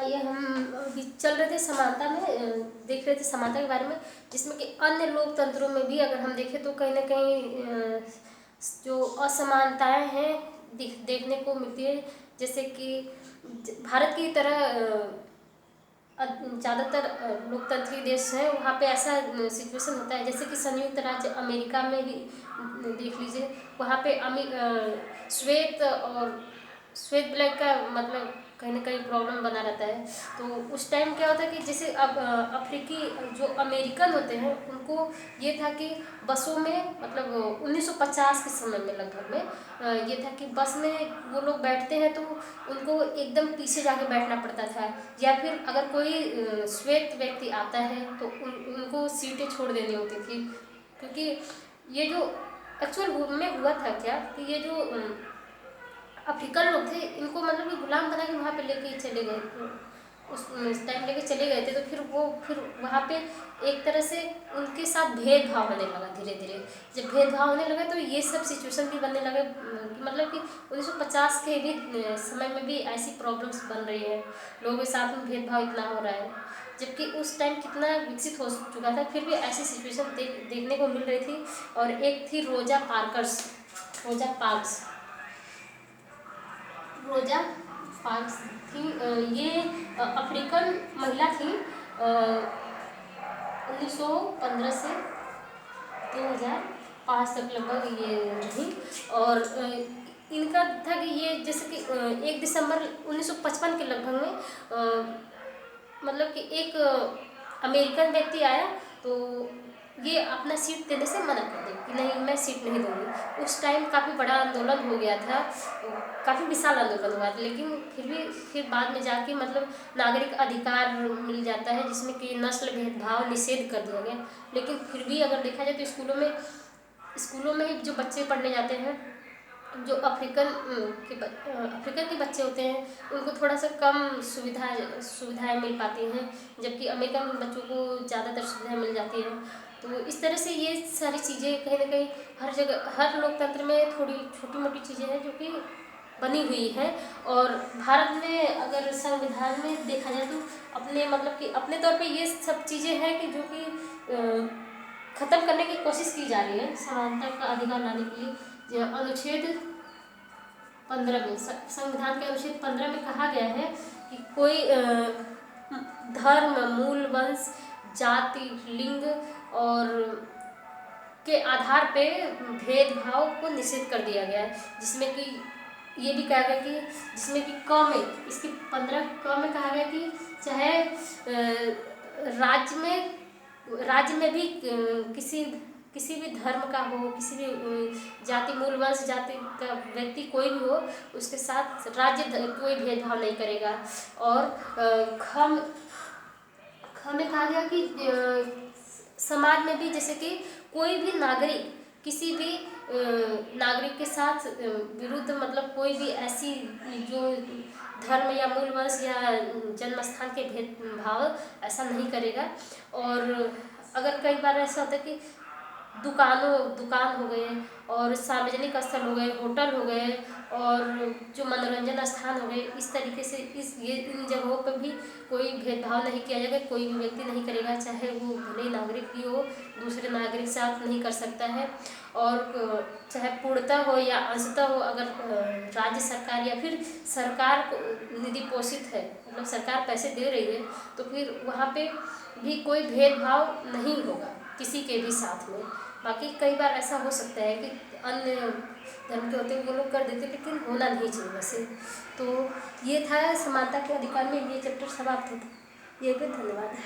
ये हम अभी चल रहे थे समानता में, देख रहे थे समानता के बारे में, जिसमें कि अन्य लोकतंत्रों में भी अगर हम देखें तो कहीं ना कहीं जो असमानताएं हैं देखने को मिलती है। जैसे कि भारत की तरह ज़्यादातर लोकतंत्री देश हैं, वहाँ पे ऐसा सिचुएशन होता है। जैसे कि संयुक्त राज्य अमेरिका में ही देख लीजिए, वहाँ पे श्वेत ब्लैक का मतलब कहीं ना कहीं प्रॉब्लम बना रहता है। तो उस टाइम क्या होता है कि जैसे अब अफ्रीकी जो अमेरिकन होते हैं उनको ये था कि बसों में मतलब 1950 के समय में लगभग में ये था कि बस में वो लोग बैठते हैं तो उनको एकदम पीछे जाके बैठना पड़ता था, या फिर अगर कोई श्वेत व्यक्ति आता है तो उनको सीटें छोड़ देनी होती थी। क्योंकि ये जो एक्चुअल में हुआ था क्या कि ये जो अफ्रीकन लोग थे इनको मतलब कि गुलाम बना के वहाँ पे लेके चले गए थे, उस टाइम लेके चले गए थे। तो फिर वहाँ पे एक तरह से उनके साथ भेदभाव होने लगा धीरे धीरे। जब भेदभाव होने लगा तो ये सब सिचुएशन भी बनने लगे कि मतलब कि 1950 के भी समय में भी ऐसी प्रॉब्लम्स बन रही है, लोगों के साथ में भेदभाव इतना हो रहा है, जबकि उस टाइम कितना विकसित हो चुका था, फिर भी ऐसी सिचुएशन देखने को मिल रही थी। और एक थी रोजा पार्क्स थी। ये अफ्रीकन महिला थी, 1915 से 2005 तक लगभग ये रही। और इनका था कि ये जैसे कि 1 दिसंबर 1955 के लगभग में मतलब कि एक अमेरिकन व्यक्ति आया तो ये अपना सीट देने से मना कर दे कि नहीं मैं सीट नहीं दूंगी। उस टाइम काफ़ी बड़ा आंदोलन हो गया था, काफ़ी विशाल आंदोलन हुआ था, लेकिन फिर बाद में जाके मतलब नागरिक अधिकार मिल जाता है, जिसमें कि नस्ल भेदभाव निषेध कर दिया गया। लेकिन फिर भी अगर देखा जाए तो स्कूलों में जो बच्चे पढ़ने जाते हैं, जो अफ्रीकन के बच्चे होते हैं उनको थोड़ा सा कम सुविधाएं मिल पाती हैं, जबकि अमेरिकन बच्चों को ज़्यादातर सुविधाएं मिल जाती हैं। तो इस तरह से ये सारी चीज़ें कहीं ना कहीं हर जगह हर लोकतंत्र में थोड़ी छोटी मोटी चीज़ें हैं जो कि बनी हुई है। और भारत में अगर संविधान में देखा जाए तो अपने मतलब कि अपने तौर पे ये सब चीज़ें हैं कि जो कि ख़त्म करने की कोशिश की जा रही है समानता का अधिकार लाने के लिए। अनुच्छेद 15 में संविधान के अनुच्छेद 15 में कहा गया है कि कोई धर्म, मूल, वंश, जाति, लिंग और के आधार पे भेदभाव को निषेध कर दिया गया है। जिसमें कि ये भी कहा गया कि जिसमें कि क में इसकी 15 क में कहा गया कि चाहे राज्य में भी किसी भी धर्म का हो, किसी भी जाति, मूल, वंश, जाति का व्यक्ति कोई भी हो, उसके साथ राज्य कोई भेदभाव नहीं करेगा। और ख में कहा गया कि समाज में भी जैसे कि कोई भी नागरिक किसी भी नागरिक के साथ विरुद्ध मतलब कोई भी ऐसी जो धर्म या मूल वंश या जन्म स्थान के भेदभाव ऐसा नहीं करेगा। और अगर कई बार ऐसा होता है कि दुकान हो गए और सार्वजनिक स्थल हो गए, होटल हो गए और जो मनोरंजन स्थान हो गए, इस तरीके से इन जगहों पर भी कोई भेदभाव नहीं किया जाएगा, कोई भी व्यक्ति नहीं करेगा, चाहे वो भले नागरिक ही हो, दूसरे नागरिक साथ नहीं कर सकता है। और चाहे पूर्णतः हो या अंशतः हो, अगर राज्य सरकार या फिर सरकार को निधि पोषित है मतलब सरकार पैसे दे रही है, तो फिर वहाँ पे भी कोई भेदभाव नहीं होगा किसी के भी साथ में। बाकी कई बार ऐसा हो सकता है कि अन्य धर्म के होते हैं वो लोग कर देते, लेकिन होना नहीं चाहिए वैसे। तो ये था समानता के अधिकार में, ये चैप्टर समाप्त होता है। ये भी धन्यवाद।